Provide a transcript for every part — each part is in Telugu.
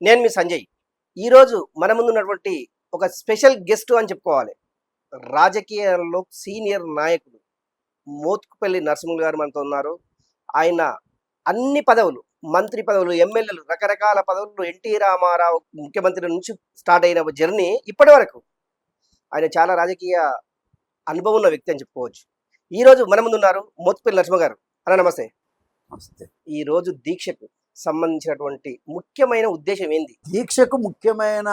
నేను మీ సంజయ్. ఈరోజు మన ముందున్నటువంటి ఒక స్పెషల్ గెస్ట్ అని చెప్పుకోవాలి. రాజకీయాల్లో సీనియర్ నాయకుడు మోత్కుపల్లి నరసింహులు గారు మనతో ఉన్నారు. ఆయన అన్ని పదవులు, మంత్రి పదవులు, ఎమ్మెల్యేలు, రకరకాల పదవులు, ఎన్టీ రామారావు ముఖ్యమంత్రి నుంచి స్టార్ట్ అయిన జర్నీ ఇప్పటి వరకు ఆయన చాలా రాజకీయ అనుభవం ఉన్న వ్యక్తి అని చెప్పుకోవచ్చు. ఈరోజు మన ముందున్నారు మోత్కుపల్లి నరసింహ గారు. అన్న నమస్తే. నమస్తే. ఈరోజు దీక్షకు సంబంధించినటువంటి ముఖ్యమైన ఉద్దేశం ఏంది? దీక్షకు ముఖ్యమైన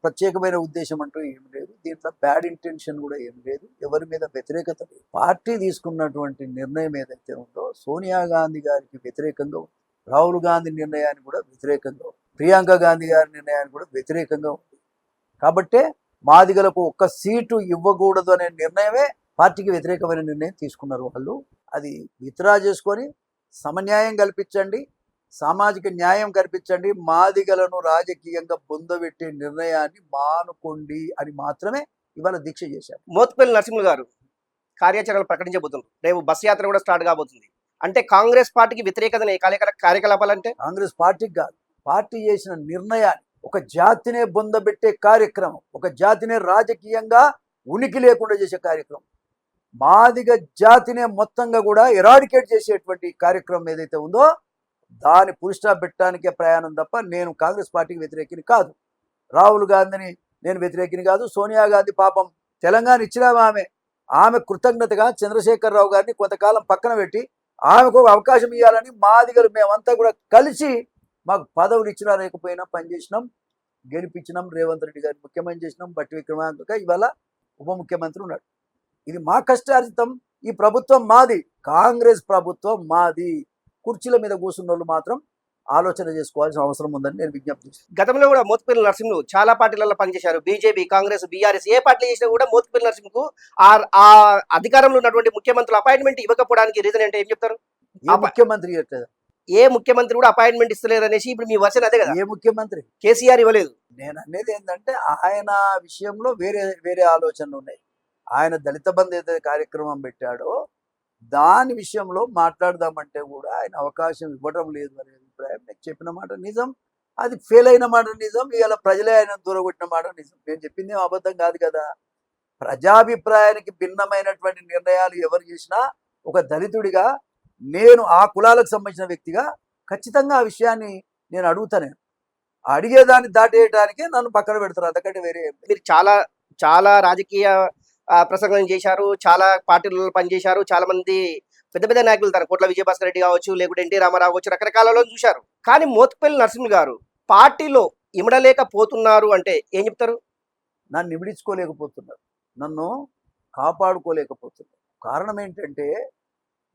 ప్రత్యేకమైన ఉద్దేశం అంటూ ఏం లేదు. దీంట్లో బ్యాడ్ ఇంటెన్షన్ కూడా ఏం లేదు. ఎవరి మీద వ్యతిరేకత లేదు. పార్టీ తీసుకున్నటువంటి నిర్ణయం ఏదైతే ఉందో సోనియా గాంధీ గారికి వ్యతిరేకంగా ఉంది. రాహుల్ గాంధీ నిర్ణయానికి కూడా వ్యతిరేకంగా ఉంది. ప్రియాంక గాంధీ గారి నిర్ణయానికి కూడా వ్యతిరేకంగా ఉంది. కాబట్టే మాదిగలకు ఒక్క సీటు ఇవ్వకూడదు అనే నిర్ణయమే పార్టీకి వ్యతిరేకమైన నిర్ణయం తీసుకున్నారు వాళ్ళు. అది విత్డ్రా చేసుకొని సమన్యాయం కల్పించండి, సామాజిక న్యాయం కల్పించండి, మాదిగలను రాజకీయంగా పొందబెట్టే నిర్ణయాన్ని మానుకోండి అని మాత్రమే ఇవాళ దీక్ష చేశారు. మోత్కుపల్లి నరసింహులు గారు కార్యాచరణలు ప్రకటించబోతున్నారు. రేపు బస్ యాత్ర కూడా స్టార్ట్ కాబోతుంది. అంటే కాంగ్రెస్ పార్టీకి వ్యతిరేకత కార్యకలాపాలంటే కాంగ్రెస్ పార్టీకి కాదు, పార్టీ చేసిన నిర్ణయాన్ని, ఒక జాతినే బొందబెట్టే కార్యక్రమం, ఒక జాతినే రాజకీయంగా ఉనికి లేకుండా చేసే కార్యక్రమం, మాదిగ జాతినే మొత్తంగా కూడా ఎరాడికేట్ చేసేటువంటి కార్యక్రమం ఏదైతే ఉందో దాని పురుషా పెట్టడానికే ప్రయాణం తప్ప నేను కాంగ్రెస్ పార్టీకి వ్యతిరేకిని కాదు. రాహుల్ గాంధీని నేను వ్యతిరేకిని కాదు. సోనియా గాంధీ పాపం తెలంగాణ ఇచ్చినా ఆమె కృతజ్ఞతగా చంద్రశేఖరరావు గారిని కొంతకాలం పక్కన పెట్టి ఆమెకు అవకాశం ఇవ్వాలని మాదిగలు మేమంతా కూడా కలిసి మాకు పదవులు ఇచ్చినా లేకపోయినా పనిచేసినాం, గెలిపించినాం. రేవంత్ రెడ్డి గారిని ముఖ్యమంత్రి చేసినాం. బట్టి విక్రమార్క ఇవాళ ఉప ముఖ్యమంత్రి ఉన్నాడు. ఇది మా కష్టార్జితం. ఈ ప్రభుత్వం మాది, కాంగ్రెస్ ప్రభుత్వం మాది. కుర్చీల మీద కూర్చున్న వాళ్ళు మాత్రం ఆలోచన చేసుకోవాల్సిన అవసరం ఉందని నేను విజ్ఞప్తి చేస్తాను. గతంలో కూడా మోత్కుపల్లి నరసింహులు చాలా పార్టీలలో పనిచేశారు. బీజేపీ, కాంగ్రెస్, బీఆర్ఎస్ ఏ పార్టీ చేసినా కూడా మోత్కుపల్లి నరసింహకు ఆ అధికారంలో ఉన్నటువంటి ముఖ్యమంత్రులు అపాయింట్మెంట్ ఇవ్వకపోవడానికి రీజన్ అంటే ఏం చెప్తారు? ముఖ్యమంత్రి ఇవ్వట్లేదు. ఏ ముఖ్యమంత్రి కూడా అపాయింట్మెంట్ ఇస్తలేరు అనేసి ఇప్పుడు మీ వర్షన్ అదే కదా. ఏ ముఖ్యమంత్రి? కేసీఆర్ ఇవ్వలేదు. నేను అనేది ఏంటంటే ఆయన విషయంలో వేరే వేరే ఆలోచనలు ఉన్నాయి. ఆయన దళిత బంధు ఏదైతే కార్యక్రమం పెట్టాడో దాని విషయంలో మాట్లాడదామంటే కూడా ఆయన అవకాశం ఇవ్వడం లేదు అనే అభిప్రాయం. నేను చెప్పిన మాట నిజం, అది ఫెయిల్ అయిన మాట నిజం, ఇవాళ ప్రజలే ఆయన దూరగొట్టిన మాట నిజం. నేను చెప్పింది అబద్ధం కాదు కదా. ప్రజాభిప్రాయానికి భిన్నమైనటువంటి నిర్ణయాలు ఎవరు చేసినా ఒక దళితుడిగా, నేను ఆ కులాలకు సంబంధించిన వ్యక్తిగా ఖచ్చితంగా ఆ విషయాన్ని నేను అడుగుతాను. అడిగేదాన్ని దాటేయడానికే నన్ను పక్కన పెడతారు, అంతకంటే వేరే. మీరు చాలా చాలా రాజకీయ ప్రసంగం చేశారు, చాలా పార్టీలలో పనిచేశారు, చాలా మంది పెద్ద పెద్ద నాయకులు తన కోట్ల విజయభాస్కర్ రెడ్డి కావచ్చు, లేకుంటే ఎన్టీ రామారావు కావచ్చు, రకరకాలలో చూశారు. కానీ మోత్కుపల్లి నరసింహులు గారు పార్టీలో ఇమడలేకపోతున్నారు అంటే ఏం చెప్తారు? నన్ను నిమిడించుకోలేకపోతున్నారు, నన్ను కాపాడుకోలేకపోతున్నారు. కారణం ఏంటంటే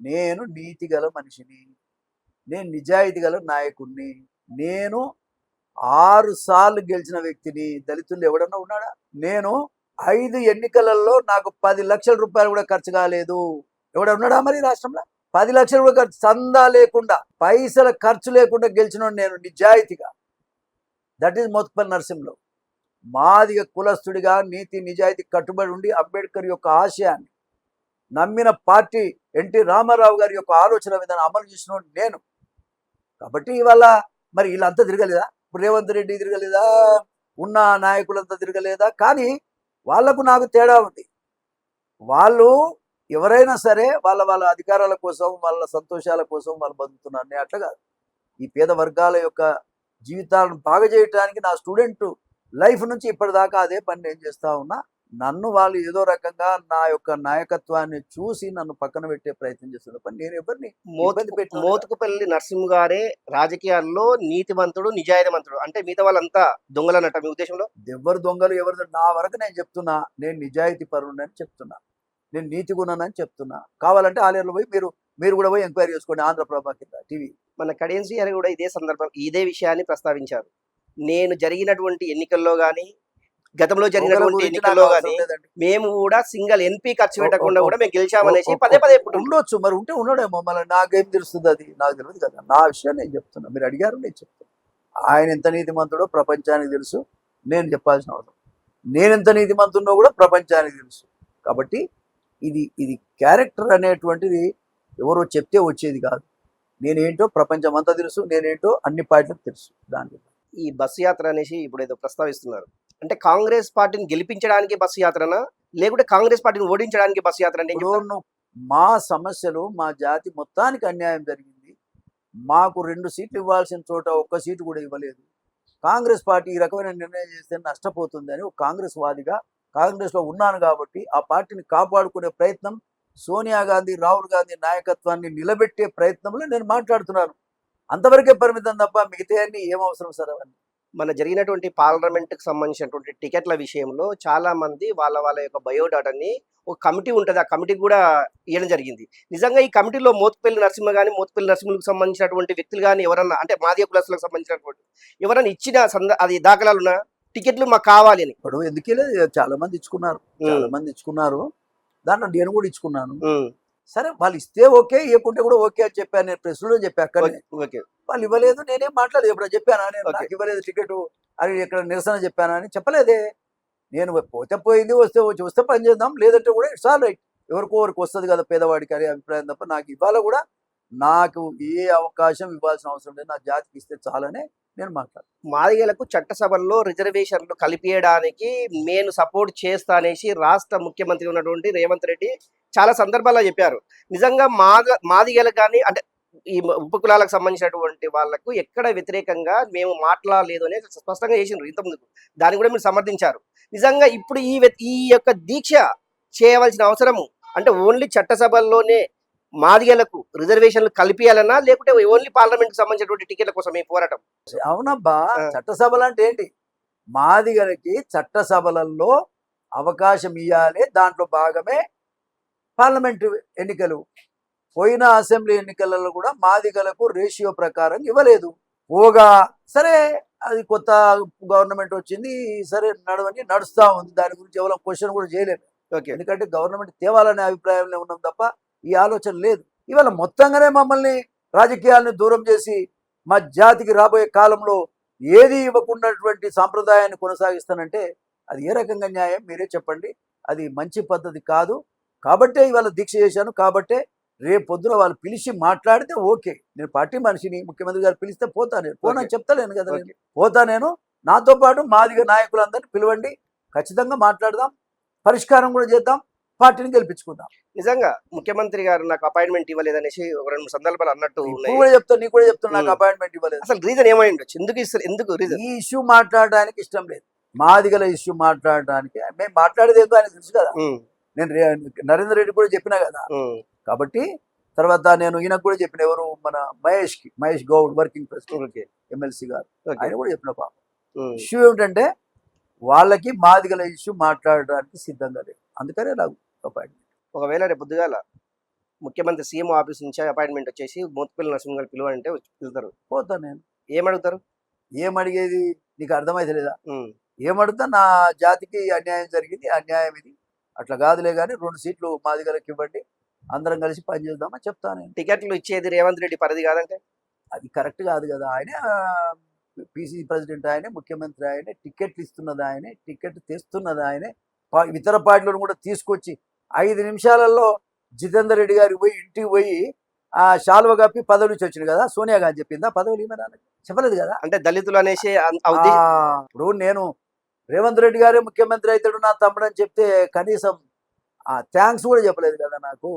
నేను నీతి గల మనిషిని, నేను నిజాయితీ గల నాయకుడిని, నేను 6 సార్లు గెలిచిన వ్యక్తిని. దళితులు ఎవడన్నా ఉన్నాడా? నేను 5 ఎన్నికలలో నాకు 10 లక్షల రూపాయలు కూడా ఖర్చు కాలేదు. ఎవడ ఉన్నాడా మరి రాష్ట్రంలో? 10 లక్షలు కూడా ఖర్చు, చందా లేకుండా, పైసల ఖర్చు లేకుండా గెలిచిన నేను నిజాయితీగా. That is Motkupalli Narasimhulu. మాదిగ కులస్తుడిగా నీతి నిజాయితీ కట్టుబడి ఉండి అంబేద్కర్ యొక్క ఆశయాన్ని నమ్మిన పార్టీ, ఎన్టీ రామారావు గారి యొక్క ఆలోచన విధానం అమలు చేసిన నేను. కాబట్టి ఇవాళ మరి వీళ్ళంతా తిరగలేదా? ఇప్పుడు రేవంత్ రెడ్డి తిరగలేదా? ఉన్న నాయకులంతా తిరగలేదా? కానీ వాళ్లకు నాకు తేడా ఉంది. వాళ్ళు ఎవరైనా సరే వాళ్ళ వాళ్ళ అధికారాల కోసం, వాళ్ళ సంతోషాల కోసం వాళ్ళు బతుకుతున్నారు. నేను అట్లా కాదు. ఈ పేద వర్గాల యొక్క జీవితాలను బాగా చేయడానికి నా స్టూడెంట్ లైఫ్ నుంచి ఇప్పటిదాకా అదే పని నేను చేస్తూ ఉన్నా. నన్ను వాళ్ళు ఏదో రకంగా నా యొక్క నాయకత్వాన్ని చూసి నన్ను పక్కన పెట్టే ప్రయత్నం చేస్తున్న పని నేను ఎవరిని ఇబ్బంది పెట్టను. మోత్కుపల్లి నరసింహ గారే రాజకీయాల్లో నీతివంతుడు, నిజాయితీవంతుడు అంటే మిగతా వాళ్ళంతా దొంగలన్నట్ట మీ ఉద్దేశంలో? ఎవరు దొంగలు ఎవరు? నా వరకు నేను చెప్తున్నా, నేను నిజాయితీ పరుణ్ణి అని చెప్తున్నా, నేను నీతి గుణనని చెప్తున్నా. కావాలంటే ఆలయంలో పోయి మీరు కూడా పోయి ఎంక్వైరీ చేసుకోండి. ఆంధ్రప్రభ కింద టీవీ. మన కడియం శ్రీ గారు కూడా ఇదే విషయాన్ని ప్రస్తావించారు. నేను జరిగినటువంటి ఎన్నికల్లో కానీ, గతంలో జరిగినటువంటి ఎన్నికల్లో కానీ మేము కూడా సింగిల్ ఎన్పీ ఖర్చు పెట్టకుండా కూడా మేము గెలిచామనేసి పదే పదే ఉండొచ్చు. మరి ఉంటే ఉన్నాడేమో, మళ్ళీ నాకేం తెలుస్తుంది? అది నాకు తెలియదు కదా. నా విషయం నేను చెప్తున్నా, మీరు అడిగారు నేను చెప్తున్నా. ఆయన ఎంత నీతిమంతుడో ప్రపంచానికి తెలుసు, నేను చెప్పాల్సిన అవసరం. నేను ఎంత నీతిమంతుడో కూడా ప్రపంచానికి తెలుసు. కాబట్టి ఇది క్యారెక్టర్ అనేటువంటిది ఎవరో చెప్తే వచ్చేది కాదు. నేనేంటో ప్రపంచం అంతా తెలుసు, నేనేంటో అన్ని పార్టీలకు తెలుసు. దాని ఈ బస్సు యాత్ర అనేసి ఇప్పుడు ఏదో ప్రస్తావిస్తున్నారు. అంటే కాంగ్రెస్ పార్టీని గెలిపించడానికి బస్సు యాత్రనా? లేకుంటే కాంగ్రెస్ పార్టీని ఓడించడానికి బస్సు యాత్ర అంటే ఏం ఇప్పుడు చెప్తారు? మా సమస్యలు మా జాతి మొత్తానికి అన్యాయం జరిగింది. మాకు 2 సీట్లు ఇవ్వాల్సిన చోట ఒక్క సీటు కూడా ఇవ్వలేదు. కాంగ్రెస్ పార్టీ ఈ రకమైన నిర్ణయం చేస్తే నష్టపోతుందని ఒక కాంగ్రెస్ వాదిగా కాంగ్రెస్లో ఉన్నాను కాబట్టి ఆ పార్టీని కాపాడుకునే ప్రయత్నం సోనియా గాంధీ, రాహుల్ గాంధీ నాయకత్వాన్ని నిలబెట్టే ప్రయత్నంలో నేను మాట్లాడుతున్నాను. అంతవరకే పరిమితం తప్ప మిగతా అన్ని ఏం అవసరం సార్ అవన్నీ. మన జరిగినటువంటి పార్లమెంట్‌కి సంబంధించినటువంటి టికెట్ల విషయంలో చాలా మంది వాళ్ళ యొక్క బయోడాటాని ఒక కమిటీ ఉంటది. ఆ కమిటీకి గూడా ఇయ్యడం జరిగింది. నిజంగా ఈ కమిటీలో మోత్కుపల్లి నరసింహ గాని, మోత్కుపల్లి నరసింహులకు సంబంధించినటువంటి వ్యక్తులు గాని ఎవరన్నా అంటే మాదిగ కులస్తులకు సంబంధించినటువంటి ఎవరైనా ఇచ్చిన అది దాఖలాలున్నాయా? టికెట్లు మాకు కావాలి అని. ఇప్పుడు ఎందుకెళ్ళి చాలా మంది ఇచ్చుకున్నారు. చాలా మంది ఇచ్చుకున్నారు. దాంట్లో నేను కూడా ఇచ్చుకున్నాను. హ్మ్. సరే వాళ్ళు ఇస్తే ఓకే, ఇవ్వకుంటే కూడా ఓకే అని చెప్పాను. నేను ప్రెస్‌లో చెప్పా అక్కడనే. ఓకే. వాళ్ళు ఇవ్వలేదు. నేనేం మాట్లాడలేదు. ఎప్పుడో చెప్పానా నేను ఓకే. నాకు ఇవ్వలేదు టికెటు అని ఇక్కడ నిరసన చెప్పానా అని చెప్పలేదే. నేను పోతే పోయింది, వస్తే వచ్చి వస్తే పని చేద్దాం. లేదంటే కూడా ఇట్స్ ఆల్ రైట్. ఎవరికో ఒకరికి వస్తది కదా పేదవాడికి అనే అభిప్రాయం తప్ప నాకు ఇవాళ కూడా నాకు ఏ అవకాశం ఇవ్వాల్సిన అవసరం లేదు. నా జాతికి ఇస్తే చాలనే నేను మాట్లాడతాను. మాదిగలకు చట్టసభల్లో రిజర్వేషన్లు కలిపియడానికి నేను సపోర్ట్ చేస్తా అనేసి రాష్ట్ర ముఖ్యమంత్రి ఉన్నటువంటి రేవంత్ రెడ్డి చాలా సందర్భాల్లో చెప్పారు. నిజంగా మాదిగలకు కానీ అంటే ఈ ఉపకులాలకు సంబంధించినటువంటి వాళ్ళకు ఎక్కడ వ్యతిరేకంగా మేము మాట్లాడలేదు అనేది స్పష్టంగా చేసిండ్రు ఇంతకుముందు. దాన్ని కూడా మీరు సమర్థించారు. నిజంగా ఇప్పుడు ఈ యొక్క దీక్ష చేయవలసిన అవసరము అంటే ఓన్లీ చట్టసభల్లోనే మాదిగలకు రిజర్వేషన్లు కలిపియాలన్నా లేకుంటే ఓన్లీ పార్లమెంట్‌కి సంబంధించినటువంటి టికెట్ల కోసం ఈ పోరాటం? అవునబ్బా! ఆ! చట్టసభలు అంటే ఏంటి? మాదిగలకి చట్టసభలలో అవకాశం ఇయ్యాలి. దాంట్లో భాగమే పార్లమెంటు ఎన్నికలు. పోయిన అసెంబ్లీ ఎన్నికలలో కూడా మాదిగలకు రేషియో ప్రకారం ఇవ్వలేదు. పోగా సరే అది కొత్త గవర్నమెంట్ వచ్చింది. సరే నడుస్తా ఉంది. దాని గురించి ఎవరో క్వెషన్ కూడా చేయలేదు. ఓకే. ఎందుకంటే గవర్నమెంట్ తేవాలనే అభిప్రాయంలో ఉన్నాం తప్ప ఈ ఆలోచన లేదు. ఇవాళ మొత్తంగానే మమ్మల్ని రాజకీయాలను దూరం చేసి మా జాతికి రాబోయే కాలంలో ఏది ఇవ్వకున్నటువంటి సాంప్రదాయాన్ని కొనసాగిస్తానంటే అది ఏ రకంగా న్యాయం మీరే చెప్పండి. అది మంచి పద్ధతి కాదు. కాబట్టే ఇవాళ దీక్ష చేశాను. కాబట్టే రేపు పొద్దున వాళ్ళు పిలిచి మాట్లాడితే ఓకే. నేను పార్టీ మనిషిని, ముఖ్యమంత్రి గారు పిలిస్తే పోతా నేను. పోనని ఓకే. చెప్తలేను కదా నేను. ఓకే. పోతా నేను. నాతో పాటు మాదిగ నాయకులందరినీ పిలవండి. ఖచ్చితంగా మాట్లాడదాం. పరిష్కారం కూడా చేద్దాం. పార్టీని గెలిపించుకుందాం. నిజంగా ముఖ్యమంత్రి గారు నాకు అపాయింట్‌మెంట్ ఇవ్వలేదనేసి ఒక 2, 3 సందర్భాలు అన్నట్టు ఇప్పుడు ఉన్నాయి. కూడా చెప్తాను, నీకు కూడా చెప్తున్నా, నాకు హ్మ్. అపాయింట్మెంట్ ఇవ్వలేదు. అసలు రీజన్ ఏమై ఉండొచ్చు? ఎందుకు ఇస్తారు? ఎందుకు రీజన్? ఈ ఇష్యూ మాట్లాడడానికి ఇష్టం లేదు. మాదిగల ఇష్యూ మాట్లాడడానికి మేము మాట్లాడేది ఏందో ఆయనకు తెలుసు కదా. హ్మ్. నేను నరేందర్ రెడ్డి కూడా చెప్పినా కదా. హ్మ్. కాబట్టి తర్వాత నేను ఈయనకు కూడా చెప్పిన, ఎవరు మన Mahesh Goud working president okay. MLC గారు, ఓకే. ఆయన కూడా చెప్పిన పాపం. హ్మ్. ఇష్యూ ఏమిటంటే వాళ్ళకి మాదిగల ఇష్యూ మాట్లాడడానికి సిద్ధంగా లేదు. అందుకనే నాకు అపాయింట్మెంట్. ఒకవేళ రేపు పొద్దుగాల ముఖ్యమంత్రి సీఎం ఆఫీస్ నుంచి అపాయింట్‌మెంట్ వచ్చేసి మోత్కుపల్లి నరసింహ గారిని పిలవంటే వెళ్తారు. పోతా నేను. ఏమడుగుతారు? ఏమడిగేది నీకు అర్థమైతలేదా? హ్మ్. ఏమడుగుతా, నా జాతికి అన్యాయం జరిగింది, అన్యాయం ఇది, అట్లా కాదులే కానీ 2 సీట్లు మాదిగలకు ఇవ్వండి, అందరం కలిసి పనిచేద్దామని చెప్తాను నేను. టికెట్లు ఇచ్చేది రేవంత్ రెడ్డి పరిధి కాదంటే? అది కరెక్ట్ కాదు కదా. ఆయనే పీసీసీ ప్రెసిడెంట్, ఆయనే ముఖ్యమంత్రి, ఆయనే టికెట్లు ఇస్తున్నది, ఆయనే టికెట్ తెస్తున్నది, ఆయనే ఇతర పార్టీలను కూడా తీసుకొచ్చి 5 నిమిషాలలో జితేందర్ రెడ్డి గారికి పోయి ఇంటికి పోయి ఆ శాలువ కప్పి పదవి నుంచి వచ్చింది కదా. సోనియా గాంధీ చెప్పిందా పదవులు ఏమైనా? చెప్పలేదు కదా. అంటే దళితులు అనేసి ఇప్పుడు నేను రేవంత్ రెడ్డి గారే ముఖ్యమంత్రి అవుతాడు నా తమ్ముడు అని చెప్తే కనీసం థ్యాంక్స్ కూడా చెప్పలేదు కదా నాకు.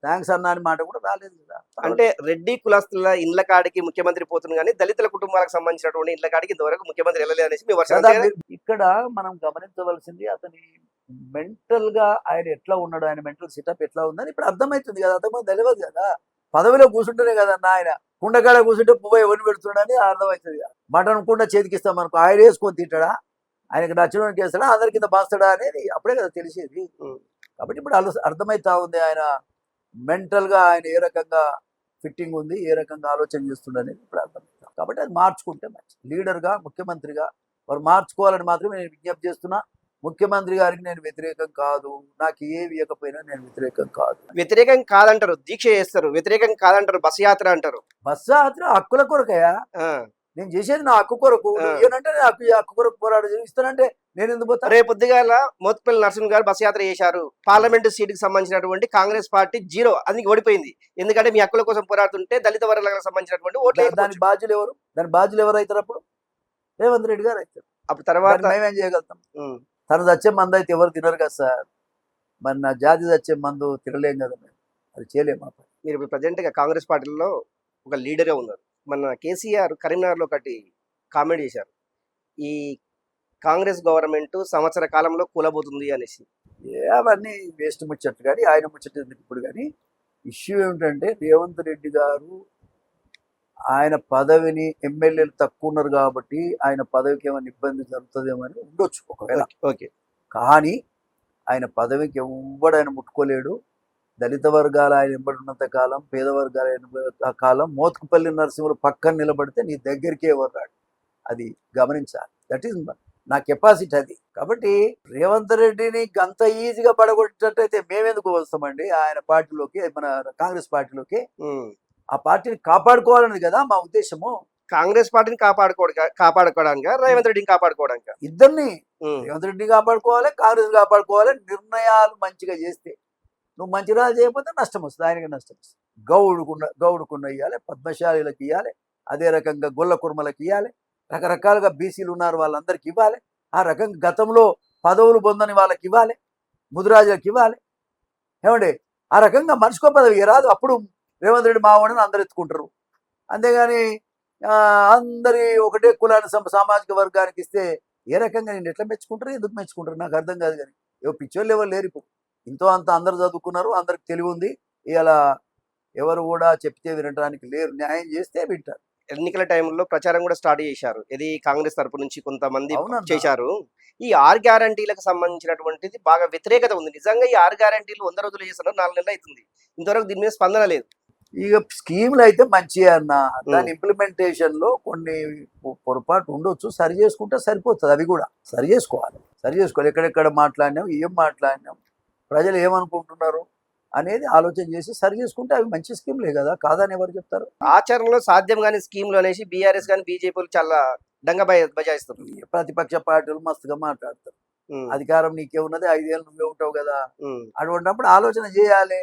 థ్యాంక్స్ అన్న అని మాట కూడా రాలేదు కదా. అంటే రెడ్డి కులస్తుల ఇండ్ల కాడికి ముఖ్యమంత్రి పోతుంది కానీ దళితుల కుటుంబాలకు సంబంధించినటువంటి ఇండ్ల కాడికి ఇంతవరకు ముఖ్యమంత్రి వెళ్ళలేదు అనేసి మీ వర్షం. కదా ఇక్కడ మనం గమనించవలసింది అతని మెంటల్ గా ఆయన ఎట్లా ఉన్నాడు, ఆయన మెంటల్ సెటప్ ఎట్లా ఉందని ఇప్పుడు అర్థమవుతుంది కదా. అంతకుముందు తెలియదు కదా. పదవిలో కూర్చుంటేనే కదన్నా ఆయన కుండకాడ కూర్చుంటే పువ్వు ఎవరిని పెడుతున్నాడని అర్థమవుతుంది కదా. మటన్ కుండ చేతికిస్తాం మనకు, ఆయన వేసుకొని తింటాడా, ఆయనకి నచ్చడానికి వేస్తాడా, అందరి కింద బాస్తాడా అనేది అప్పుడే కదా తెలిసేది. కాబట్టి ఇప్పుడు అర్థమవుతా ఉంది ఆయన మెంటల్ గా ఆయన ఏ రకంగా ఫిట్టింగ్ ఉంది, ఏ రకంగా ఆలోచన చేస్తుండ అనేది ఇప్పుడు అర్థమవుతాం. కాబట్టి అది మార్చుకుంటే మంచి లీడర్గా, ముఖ్యమంత్రిగా వారు మార్చుకోవాలని మాత్రమే నేను విజ్ఞప్తి చేస్తున్నా. ముఖ్యమంత్రి గారికి నేను వ్యతిరేకం కాదు, నాకు ఏవి ఇవ్వకపోయినా నేను వ్యతిరేకం కాదు. వ్యతిరేకం కాదంటారు, దీక్ష చేస్తారు. వ్యతిరేకం కాదంటారు, బస్ యాత్ర అంటారు. బస్సు యాత్ర హక్కుల కొరకయా. ఆ. నేను చేసేది నా హక్కు కొరకు. ఏనంటే హక్కు కొరకు పోరాడు ఇస్తానంటే నేను ఎందుకు పోతా? రేపు పొద్దుగాల మోత్కుపల్లి నరసింహ గారు బస్ యాత్ర చేశారు. పార్లమెంటు సీటుకి సంబంధించినటువంటి కాంగ్రెస్ పార్టీ 0 అది ఓడిపోయింది. ఎందుకంటే మీ హక్కుల కోసం పోరాడుతుంటే దళిత వర్గాలకు సంబంధించినటువంటి ఓట్లు దానికి బాధ్యులు ఎవరు? దాని బాధ్యులు ఎవరు అవుతారు అప్పుడు? రేవంత్ రెడ్డి గారు అవుతారు. అప్పుడు తర్వాత దాన్ని మేమేం చేయగలుగుతాం? ఉమ్, తను చచ్చే మందు అయితే ఎవరు తినరు కదా సార్. మరి నా జాతి చచ్చే మందు తినలేం కదా మేము, అది చేయలేము ఆ పని. మీరు ఇప్పుడు ప్రజెంట్ గా కాంగ్రెస్ పార్టీలో ఒక లీడర్ గా ఉన్నారు. మన కేసీఆర్ కరీంనగర్ లో ఒకటి కామెంట్ చేశారు, ఈ కాంగ్రెస్ గవర్నమెంట్ సంవత్సర కాలంలో కూలబోతుంది అనేసి. అవన్నీ వేస్ట్ ముచ్చట్లు కానీ ఆయన ముచ్చట ఎందుకు ఇప్పుడు. కానీ ఇష్యూ ఏమిటంటే రేవంత్ రెడ్డి గారు ఆయన పదవిని ఎమ్మెల్యేలు తక్కువ ఉన్నారు కాబట్టి ఆయన పదవికి ఏమైనా ఇబ్బంది జరుగుతుందేమో అని ఉండొచ్చు ఒకవేళ. ఓకే. కానీ ఆయన పదవికి ఎవ్వడు ముట్టుకోలేడు. దళిత వర్గాలు ఆయన ఎంబడినంత కాలం, పేద వర్గాలు ఆయన కాలం, మోత్కుపల్లి నరసింహులు పక్కన నిలబడితే నీ దగ్గరికే ఎవరు రాడు. అది గమనించాలి. దట్ ఈస్ నా కెపాసిటీ అది. కాబట్టి రేవంత్ రెడ్డిని అంత ఈజీగా పడగొట్టినట్టయితే మేమెందుకు వస్తామండి ఆయన పార్టీలోకి, మన కాంగ్రెస్ పార్టీలోకి. ఉమ్. ఆ పార్టీని కాపాడుకోవాలన్నది కదా మా ఉద్దేశము. కాంగ్రెస్ పార్టీని కాపాడుకోవడానికి రేవంత్ రెడ్డిని కాపాడుకోవడానికి ఇద్దరిని, రేవంత్ రెడ్డిని కాపాడుకోవాలి, కాంగ్రెస్ కాపాడుకోవాలి. నిర్ణయాలు మంచిగా చేస్తే, నువ్వు మంచి రాజు చేయకపోతే నష్టం వస్తుంది, ఆయనకి నష్టం వస్తుంది. గౌడుకున్న ఇవ్వాలి, పద్మశాలీలకు ఇవ్వాలి, అదే రకంగా గొల్ల కుర్మలకు ఇవ్వాలి, రకరకాలుగా బీసీలు ఉన్నారు వాళ్ళందరికి ఇవ్వాలి. ఆ రకంగా గతంలో పదవులు పొందని వాళ్ళకి ఇవ్వాలి, ముదిరాజులకు ఇవ్వాలి. ఏమండి, ఆ రకంగా మనిషికో పదవి రాదు. అప్పుడు రేవంత్ రెడ్డి మావాడని అందరు ఎత్తుకుంటారు. అంతేగాని అందరి ఒకటే కులాన్ని సామాజిక వర్గానికి ఇస్తే ఏ రకంగా నేను ఎట్లా మెచ్చుకుంటారు, ఎందుకు మెచ్చుకుంటారు నాకు అర్థం కాదు. కానీ పిచ్చోళ్ళు ఎవరు లేరు ఇప్పుడు. ఇంతో అంత అందరు చదువుకున్నారు, అందరికి తెలివి ఉంది. ఇలా ఎవరు కూడా చెప్తే వినడానికి లేరు. న్యాయం చేస్తే వింటారు. ఎన్నికల టైంలో ప్రచారం కూడా స్టార్ట్ చేశారు, ఇది కాంగ్రెస్ తరపు నుంచి కొంతమంది అవునన్నా. చేశారు. ఈ 6 గ్యారంటీలకు సంబంధించినటువంటిది బాగా వ్యతిరేకత ఉంది. నిజంగా ఈ 6 గ్యారంటీలు 100 రోజులు చేస్తున్నారు, 4 నెలలు అవుతుంది, ఇంతవరకు దీని మీద స్పందన లేదు. ఇక స్కీములు అయితే మంచిగా అన్న, దాని ఇంప్లిమెంటేషన్ లో కొన్ని పొరపాటు ఉండొచ్చు, సరి చేసుకుంటే సరిపోతుంది. అవి కూడా సరి చేసుకోవాలి. ఎక్కడెక్కడ మాట్లాడినాం, ఏం మాట్లాడినాం, ప్రజలు ఏమనుకుంటున్నారు అనేది ఆలోచన చేసి సరి చేసుకుంటే అవి మంచి స్కీమ్లే కదా, కాదని ఎవరు చెప్తారు? ఆచరణలో సాధ్యం కాని స్కీమ్లు అనేసి బీఆర్ఎస్ కానీ బీజేపీలు చాలా దంగ బజాయిస్తారు. ప్రతిపక్ష పార్టీలు మస్తుగా మాట్లాడతారు. అధికారం నీకే ఉన్నది, 5 ఏళ్ళు నువ్వే ఉంటావు కదా. అటువంటిప్పుడు ఆలోచన చేయాలి.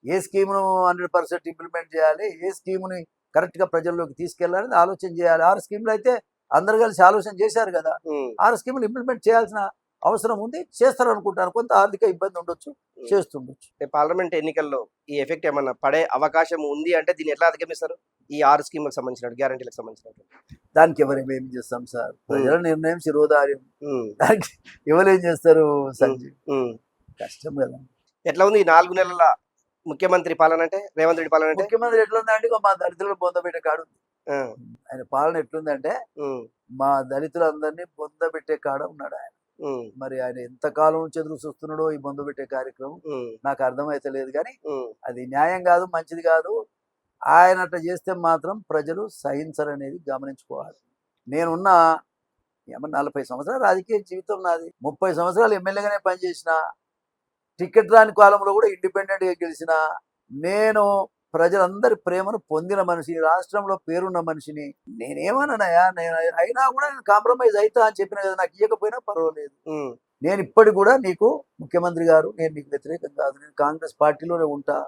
ఏ స్కీమ్ను 100% ఇంప్లిమెంట్ చేయాలి, ఏ స్కీమ్ని కరెక్ట్గా ప్రజల్లోకి తీసుకెళ్ళాలని ఆలోచన చేయాలి. 6 స్కీములు అయితే అందరు కలిసి ఆలోచన చేశారు కదా. 6 స్కీములు ఇంప్లిమెంట్ చేయాల్సిన అవసరం ఉంది. చేస్తారు అనుకుంటాను. కొంత ఆర్థిక ఇబ్బంది ఉండొచ్చు, చేస్తుండొచ్చు. పార్లమెంట్ ఎన్నికల్లో ఈ ఎఫెక్ట్ ఏమన్నా పడే అవకాశం ఉంది అంటే దీన్ని ఎట్లా అధిగమిస్తారు? ఈ 6 స్కీములకు సంబంధించిన గ్యారంటీలకు సంబంధించిన దానికి ఎవరేం చేస్తాం సార్, ప్రజల నిర్ణయం శిరోధార్యం. దానికి ఎవరేం చేస్తారు సంజీవ్? కష్టం కదా. ఎట్లా ఉంది ఈ 4 నెలల ముఖ్యమంత్రి పాలన అంటే, రేవంత్ రెడ్డి పాలన అంటే? ముఖ్యమంత్రి ఎట్లుందంటే మా దళితులను బొందబెట్టే కాడు. ఆయన పాలన ఎట్లుందంటే మా దళితులందరినీ బొందబెట్టే కాడ ఉన్నాడు ఆయన. మరి ఆయన ఎంతకాలం నుంచి ఎదురు చూస్తున్నాడో ఈ బొందబెట్టే కార్యక్రమం నాకు అర్థమైతే లేదు. కానీ అది న్యాయం కాదు, మంచిది కాదు. ఆయన అట్లా చేస్తే మాత్రం ప్రజలు సహించరనేది గమనించుకోవాలి. నేనున్న 40 సంవత్సరాల రాజకీయ జీవితం నాది. 30 సంవత్సరాలు ఎమ్మెల్యేగానే పనిచేసిన, టికెట్ రాని కాలంలో కూడా ఇండిపెండెంట్గా గెలిచిన నేను ప్రజలందరి ప్రేమను పొందిన మనిషి, రాష్ట్రంలో పేరున్న మనిషిని. నేనేమన్నానయా, నేను అయినా కూడా నేను కాంప్రమైజ్ అవుతా అని చెప్పిన కదా, నాకు ఇవ్వకపోయినా పర్వాలేదు. నేను ఇప్పటికి కూడా నీకు ముఖ్యమంత్రి గారు, నేను నీకు వ్యతిరేకం కాదు, నేను కాంగ్రెస్ పార్టీలోనే ఉంటా.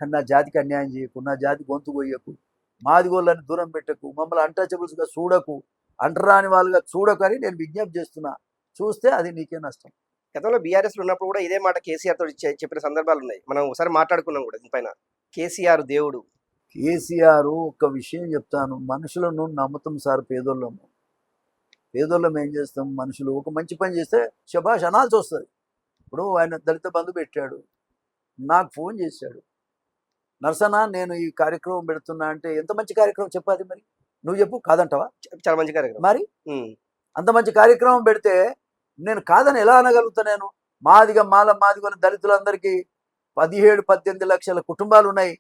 కానీ నా జాతికి అన్యాయం చేయకు, నా జాతి గొంతు కొయ్యకు, మాదిగోళ్ళని దూరం పెట్టకు, మమ్మల్ని అన్టచబుల్స్గా చూడకు, అంటరాని వాళ్ళుగా చూడకు అని నేను విజ్ఞప్తి చేస్తున్నా. చూస్తే అది నీకే నష్టం. గతంలో బీఆర్ఎస్ లో ఉన్నప్పుడు కూడా ఇదే మాట కేసీఆర్ తోటి చెప్పిన సందర్భాలు ఉన్నాయి. మనం ఒకసారి మాట్లాడుకున్నాం కూడా దీనిపైన. కేసీఆర్ దేవుడు. కేసీఆర్ ఒక విషయం చెప్తాను, మనుషులను నమ్ముతాం సార్. పేదోళ్ళం ఏం చేస్తాం, మనుషులు ఒక మంచి పని చేస్తే శభాష్ అనాల్సి వస్తుంది. ఇప్పుడు ఆయన దళిత బంధు పెట్టాడు, నాకు ఫోన్ చేశాడు, నర్సన్న నేను ఈ కార్యక్రమం పెడుతున్నా అంటే. ఎంత మంచి కార్యక్రమం చెప్పాలి, మరి నువ్వు చెప్పు, కాదంటావా? చాలా మంచి కార్యక్రమం. మరి అంత మంచి కార్యక్రమం పెడితే నేను కాదని ఎలా అనగలుగుతా? నేను మాదిగోని దళితులందరికీ 17-18 లక్షల కుటుంబాలు ఉన్నాయి,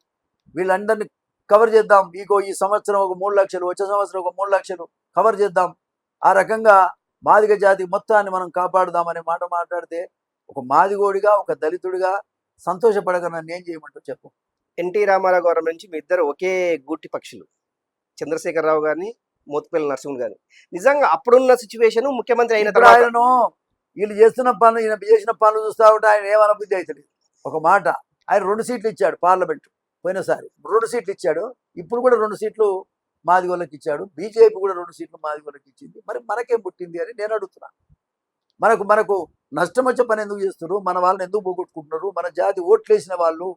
వీళ్ళందరినీ కవర్ చేద్దాం. ఈ సంవత్సరం ఒక 3 లక్షలు, వచ్చే సంవత్సరం ఒక 3 లక్షలు కవర్ చేద్దాం. ఆ రకంగా మాదిగ జాతి మొత్తాన్ని మనం కాపాడుదామనే మాట మాట్లాడితే ఒక మాదిగోడిగా, ఒక దళితుడిగా సంతోషపడగా నన్ను ఏం చేయమంటావు చెప్పు? ఎన్టీ రామారావు గారి నుంచి మీ ఇద్దరు ఒకే గూటి పక్షులు, చంద్రశేఖరరావు గారిని, మోత్కుపల్లి నరసింహులు గారిని. నిజంగా అప్పుడున్న సిచ్యువేషన్ ముఖ్యమంత్రి అయిన తర్వాత ఆయనను వీళ్ళు చేస్తున్న పనులు, ఈయన చేసిన పనులు చూస్తా ఉంటే ఆయన ఏమనబుద్ధి అవుతుంది. ఒక మాట, ఆయన 2 సీట్లు ఇచ్చాడు పార్లమెంట్ పోయినసారి, 2 సీట్లు ఇచ్చాడు. ఇప్పుడు కూడా 2 సీట్లు మాదిగోళ్ళకి ఇచ్చాడు, బీజేపీ కూడా 2 సీట్లు మాదిగోళ్ళకి ఇచ్చింది. మరి మనకేం పుట్టింది అని నేను అడుగుతున్నా. మనకు మనకు నష్టం వచ్చే పని ఎందుకు చేస్తున్నారు? మన వాళ్ళని ఎందుకు పోగొట్టుకుంటున్నారు? మన జాతి ఓట్లేసిన వాళ్ళు,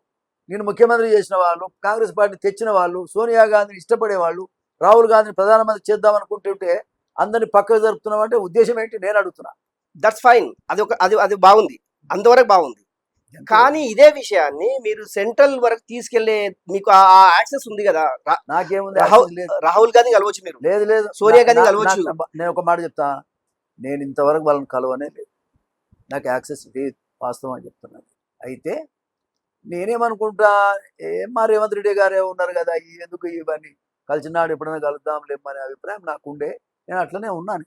నేను ముఖ్యమంత్రి చేసిన వాళ్ళు, కాంగ్రెస్ పార్టీ తెచ్చిన వాళ్ళు, సోనియా గాంధీని ఇష్టపడే వాళ్ళు, రాహుల్ గాంధీని ప్రధానమంత్రి చేద్దాం అనుకుంటుంటే అందరిని పక్కకు జరుపుతున్నాం అంటే ఉద్దేశం ఏంటి నేను అడుగుతున్నా. దట్స్ ఫైన్, అది బాగుంది, అంతవరకు బాగుంది. కానీ ఇదే విషయాన్ని మీరు సెంట్రల్ వరకు తీసుకెళ్లే మీకు ఆ యాక్సెస్ ఉంది కదా. నాకేముంది? రాహుల్ గాంధీ కలవచ్చు, మీరు లేదు లేదు, సోనియా గాంధీ కలవచ్చు. నేను ఒక మాట చెప్తా, నేను ఇంతవరకు వాళ్ళని కలవనే లేదు, నాకు యాక్సెస్ లేదు, వాస్తవం అని చెప్తున్నాను. అయితే నేనేమనుకుంటా, మా రేవంత్ రెడ్డి గారే ఉన్నారు కదా, ఎందుకు ఇవన్నీ, కలిసినాడు ఎప్పుడైనా కలుద్దాంలే అనే అభిప్రాయం నాకుండే. నేను అట్లనే ఉన్నాను.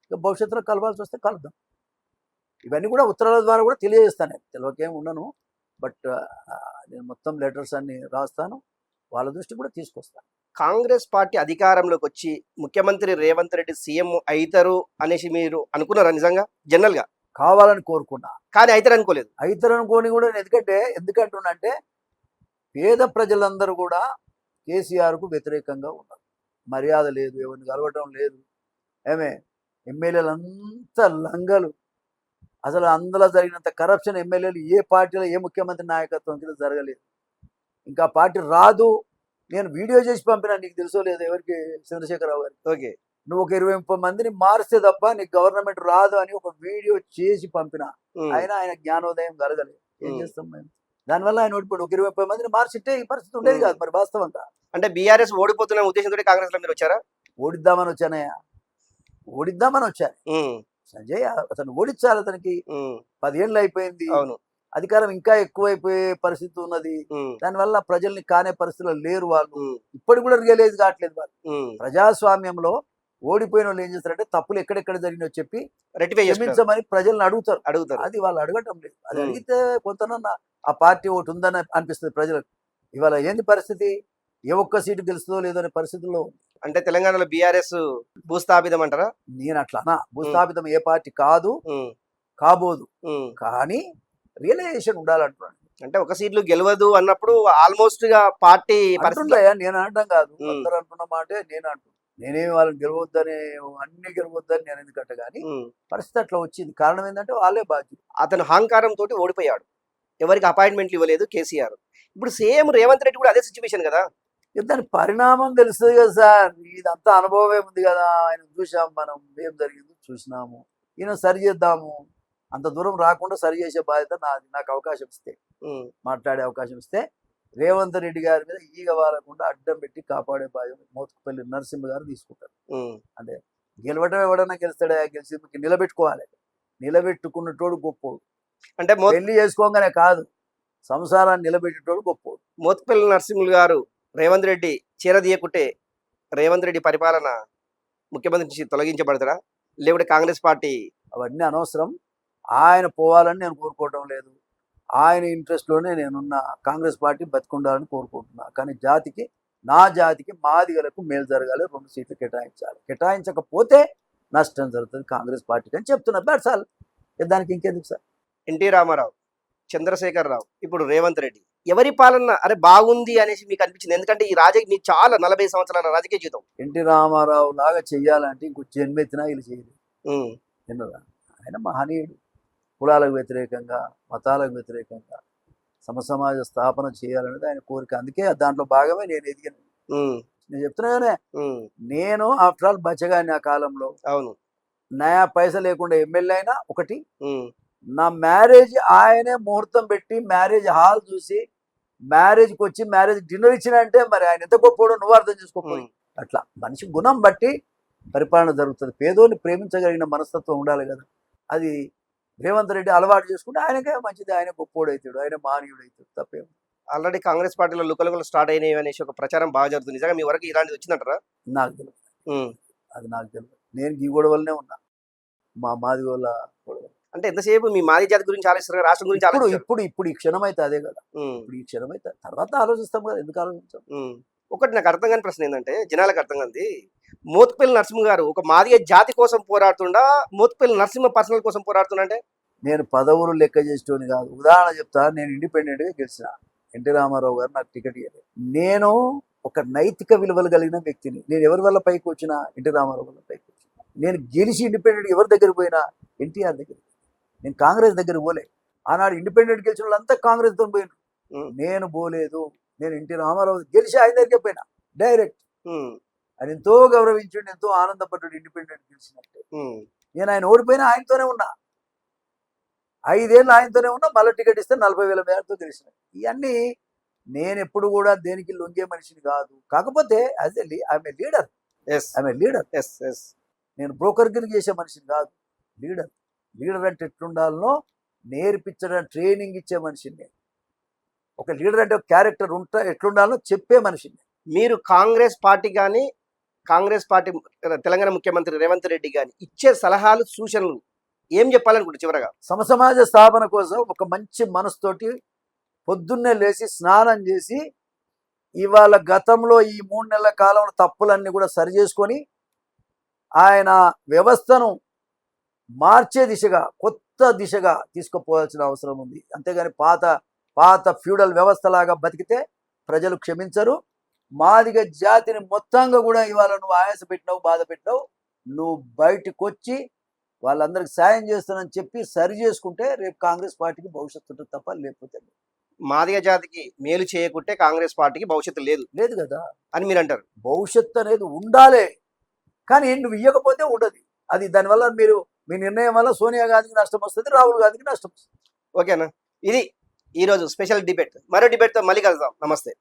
ఇక భవిష్యత్తులో కలవాల్సి వస్తే కలుద్దాం. ఇవన్నీ కూడా ఉత్తరాల ద్వారా కూడా తెలియజేస్తాను, తెలియకేం ఉండను. బట్ నేను మొత్తం లెటర్స్ అన్ని రాస్తాను, వాళ్ళ దృష్టి కూడా తీసుకొస్తాను. కాంగ్రెస్ పార్టీ అధికారంలోకి వచ్చి ముఖ్యమంత్రి రేవంత్ రెడ్డి సీఎం అవుతారు అనేసి మీరు అనుకున్నారా నిజంగా, జనరల్ గా? కావాలని కోరుకున్నా, కానీ అవుతారు అనుకోలేదు. అవుతారు అనుకోని కూడా ఎందుకంటున్నా పేద ప్రజలందరూ కూడా కేసీఆర్కు వ్యతిరేకంగా ఉన్నారు. మర్యాద లేదు, ఎవరిని కలవటం లేదు, ఎమ్మెల్యేలు అంతా లంగలు, అసలు అందులో జరిగినంత కరప్షన్ ఎమ్మెల్యేలు ఏ పార్టీలో ఏ ముఖ్యమంత్రి నాయకత్వం కింద జరగలేదు. ఇంకా పార్టీ రాదు. నేను వీడియో చేసి పంపినా, నీకు తెలుసో లేదు ఎవరికి, చంద్రశేఖరరావు గారికి. ఓకే, నువ్వు ఒక 20-30 మందిని మారిస్తే తప్ప నీకు గవర్నమెంట్ రాదు అని ఒక వీడియో చేసి పంపిన. ఆయన జ్ఞానోదయం జరగలేదు. ఏం చేస్తాం మేము? దానివల్ల ఆయన ఓడిపోయాడు. ఒక 20-30 మందిని మార్చిట్టే ఈ పరిస్థితి ఉండేది కాదు మరి వాస్తవంగా. అంటే బీఆర్ఎస్ ఓడిపోతున్న ఉద్దేశంతో కాంగ్రెస్ లో మీరు వచ్చారా? ఓడిద్దామని వచ్చానయ్యా, ఓడిద్దామని వచ్చాను. సంజయ్ అతను ఓడించాలి, అతనికి 10 ఏళ్ళు అయిపోయింది, అధికారం ఇంకా ఎక్కువైపోయే పరిస్థితి ఉన్నది. దానివల్ల ప్రజల్ని కానే పరిస్థితుల్లో లేరు వాళ్ళు. ఇప్పటికి కూడా రియలైజ్ కావట్లేదు వాళ్ళు. ప్రజాస్వామ్యంలో ఓడిపోయిన వాళ్ళు ఏం చేస్తారంటే తప్పులు ఎక్కడెక్కడ జరిగినాయో చెప్పి క్షమించమని ప్రజల్ని అడుగుతారు. అది వాళ్ళు అడగటం లేదు. అది అడిగితే కొంతనన్నా ఆ పార్టీ ఒకటి ఉందని అనిపిస్తుంది ప్రజలకు. ఇవాళ ఏంది పరిస్థితి? ఏ ఒక్క సీటు గెలుస్తుందో లేదో అనే పరిస్థితుల్లో. అంటే తెలంగాణలో బీఆర్ఎస్ భూస్థాపితం అంటారా? నేను అట్లా భూస్థాపితం ఏ పార్టీ కాదు, కాబోదు. కానీ రియలైజేషన్ ఉండాలంటున్నాను. అంటే ఒక సీట్లు గెలవదు అన్నప్పుడు ఆల్మోస్ట్ గా పార్టీ నేను అనడం కాదు, అందరూ అంటున్న మాటే నేను అంటున్నాను. నేనేమి వాళ్ళని గెలవద్దని, అన్ని గెలవద్దని నేను ఎందుకంటే, కానీ పరిస్థితి అట్లా వచ్చింది. కారణం ఏంటంటే వాళ్ళే బాధ్యత. అతను అహంకారం తోటి ఓడిపోయాడు, ఎవరికి అపాయింట్మెంట్లు ఇవ్వలేదు కేసీఆర్. ఇప్పుడు సేమ్ రేవంత్ రెడ్డి కూడా అదే సిచ్యువేషన్ కదా. దాని పరిణామం తెలుస్తుంది కదా సార్, ఇదంతా అనుభవమే ఉంది కదా. ఆయన చూసాం, మనం ఏం జరిగిందో చూసినాము. ఈయన సరి చేద్దాము, అంత దూరం రాకుండా సరి చేసే బాధ్యత నాది. నాకు అవకాశం ఇస్తే, మాట్లాడే అవకాశం ఇస్తే రేవంత్ రెడ్డి గారి మీద ఈగ వాలకుండా అడ్డం పెట్టి కాపాడే బాధ్యత మోత్కుపల్లి నరసింహ గారు తీసుకుంటారు. అంటే గెలవడం ఎవడన్నా గెలుస్తాడా? గెలిచి నిలబెట్టుకోవాలి. నిలబెట్టుకున్నటోడు గొప్పోడు. అంటే పెళ్లి చేసుకోగానే కాదు, సంసారాన్ని నిలబెట్టేటోడు గొప్పోడు. మోత్కుపల్లి నరసింహులు గారు రేవంత్ రెడ్డి చీరదీయకుంటే రేవంత్ రెడ్డి పరిపాలన ముఖ్యమంత్రి నుంచి తొలగించబడతాడా, లేకుంటే కాంగ్రెస్ పార్టీ? అవన్నీ అనవసరం. ఆయన పోవాలని నేను కోరుకోవడం లేదు. ఆయన ఇంట్రెస్ట్లోనే నేనున్న. కాంగ్రెస్ పార్టీ బతికుండాలని కోరుకుంటున్నా. కానీ జాతికి, నా జాతికి, మాదిగలకు మేలు జరగాలి. 2 సీట్లు కేటాయించాలి. కేటాయించకపోతే నష్టం జరుగుతుంది కాంగ్రెస్ పార్టీకి అని చెప్తున్నా. That's all. దానికి ఇంకెందుకు సార్? ఎన్టీ రామారావు, చంద్రశేఖరరావు, ఇప్పుడు రేవంత్ రెడ్డి, ఎవరి పాలన అరే బాగుంది అనేసి మీకు అనిపించింది? ఎందుకంటే ఈ రాజకీయ చాలా 40 సంవత్సరాల రాజకీయ జీవితం. ఎన్టీ రామారావు లాగా చెయ్యాలంటే ఇంకో జన్మెత్తినా వీళ్ళు చేయలేదు. ఆయన మహనీయుడు. కులాలకు వ్యతిరేకంగా, మతాలకు వ్యతిరేకంగా సమసమాజ స్థాపన చేయాలనేది ఆయన కోరిక. అందుకే దాంట్లో భాగమే నేను ఎదిగాను. నేను చెప్తున్నానే, నేను ఆఫ్టర్ ఆల్ బచ్చగాని ఆ కాలంలో. అవును, నయా పైసా లేకుండా ఎమ్మెల్యే అయినా ఒకటి. నా మ్యారేజ్ ఆయనే ముహూర్తం పెట్టి మ్యారేజ్ హాల్ చూసి మ్యారేజ్కి వచ్చి మ్యారేజ్ డిన్నర్ ఇచ్చినంటే మరి ఆయన ఎంత గొప్పడో నువ్వు అర్థం చేసుకోపోయి. అట్లా మనిషి గుణం బట్టి పరిపాలన జరుగుతుంది. పేదోని ప్రేమించగలిగిన మనస్తత్వం ఉండాలి కదా. అది రేవంత్ రెడ్డి అలవాటు చేసుకుంటే ఆయనకే మంచిది. ఆయన గొప్పోడు అవుతాడు, ఆయన మానవుడు అవుతాడు, తప్పేం. ఆల్రెడీ కాంగ్రెస్ పార్టీలో లుకలుకలు స్టార్ట్ అయినాయి అనేసి ఒక ప్రచారం బాగా జరుగుతుంది. నిజంగా మీ వరకు ఇలాంటిది వచ్చిందంటారా? నాకు తెలియదు, అది నాకు తెలియదు. నేను ఈ గొడవలనే ఉన్నా, మా మాది వాళ్ళ గొడవ. అంటే ఎంతసేపు మీ మాది జాతి గురించి ఆలోచిస్తారు, రాష్ట్రం గురించి ఇప్పుడు ఈ క్షణం అయితే అదే కదా. ఇప్పుడు ఈ క్షణం అయితే తర్వాత ఆలోచిస్తాం కదా, ఎందుకు ఆలోచించాం? ఒకటి నాకు అర్థం కాని ప్రశ్న ఏంటంటే, జనాలకు అర్థం కాంది, మోత్కుపల్లి నరసింహ గారు ఒక మాదిగ జాతి కోసం పోరాడుతుండా, మోత్కుపల్లి నరసింహ పర్సనల్ కోసం పోరాడుతుండే? నేను పదవులు లెక్క చేసేటోని కాదు. ఉదాహరణ చెప్తా, నేను ఇండిపెండెంట్గా గెలిచిన. ఎన్టీ రామారావు గారు నాకు టికెట్ ఇవ్వలేదు. నేను ఒక నైతిక విలువలు కలిగిన వ్యక్తిని. నేను ఎవరి వల్ల పైకి వచ్చినా ఎన్టీ రామారావు వల్ల పైకి వచ్చిన. నేను గెలిచి ఇండిపెండెంట్ ఎవరి దగ్గర పోయినా ఎన్టీఆర్ దగ్గర. నేను కాంగ్రెస్ దగ్గర పోలే. ఆనాడు ఇండిపెండెంట్ గెలిచిన వాళ్ళంతా కాంగ్రెస్తో పోయినారు. నేను పోలేదు. నేను ఎన్టీ రామారావు గెలిచి ఆయన దగ్గరికి పోయినా డైరెక్ట్. ఆయన ఎంతో గౌరవించండి, ఎంతో ఆనందపడ్డాడు ఇండిపెండెంట్ గెలిచినట్టే. నేను ఆయన ఓడిపోయినా ఆయనతోనే ఉన్నా, 5 ఏళ్ళు ఆయనతోనే ఉన్నా. మళ్ళీ టికెట్ ఇస్తే 40,000 మేరతో గెలిచిన. ఇవన్నీ నేను ఎప్పుడు కూడా దేనికి లొంగే మనిషిని కాదు. కాకపోతే యాజ్ ఎ ఐఎమ్ లీడర్. నేను బ్రోకర్ కింద చేసే మనిషిని కాదు. లీడర్ అంటే ఎట్లుండాలనో నేర్పించడం, ట్రైనింగ్ ఇచ్చే మనిషిని. ఒక లీడర్ అంటే ఒక క్యారెక్టర్ ఎట్లుండాలో చెప్పే మనిషిని. మీరు కాంగ్రెస్ పార్టీ కానీ, కాంగ్రెస్ పార్టీ తెలంగాణ ముఖ్యమంత్రి రేవంత్ రెడ్డి కానీ ఇచ్చే సలహాలు, సూచనలు ఏం చెప్పాలనుకుంటే చివరగా? సమసమాజ స్థాపన కోసం ఒక మంచి మనసుతోటి పొద్దున్నే లేచి స్నానం చేసి ఇవాళ గతంలో ఈ 3 నెలల కాలంలో తప్పులన్నీ కూడా సరి చేసుకొని ఆయన వ్యవస్థను మార్చే దిశగా, కొత్త దిశగా తీసుకుపోవాల్సిన అవసరం ఉంది. అంతేగాని పాత ఫ్యూడల్ వ్యవస్థలాగా బతికితే ప్రజలు క్షమించరు. మాదిగ జాతిని మొత్తంగా కూడా ఇవాళ నువ్వు ఆయాస పెట్టినావు, బాధ పెట్టినావు. నువ్వు బయటకు వచ్చి వాళ్ళందరికి సాయం చేస్తానని చెప్పి సరి చేసుకుంటే రేపు కాంగ్రెస్ పార్టీకి భవిష్యత్తు ఉంటుంది తప్ప లేకపోతే మాదిగ జాతికి మేలు చేయకుంటే కాంగ్రెస్ పార్టీకి భవిష్యత్తు లేదు కదా అని మీరు అంటారు. భవిష్యత్తు అనేది ఉండాలి, కానీ నువ్వు ఇవ్వకపోతే ఉండదు. అది దానివల్ల మీ నిర్ణయం వల్ల సోనియా గాంధీకి నష్టం వస్తుంది, రాహుల్ గాంధీకి నష్టం వస్తుంది. ఓకేనా? ఇది ఈరోజు స్పెషల్ డిబేట్. మరో డిబేట్తో మళ్ళీ కలుద్దాం. నమస్తే.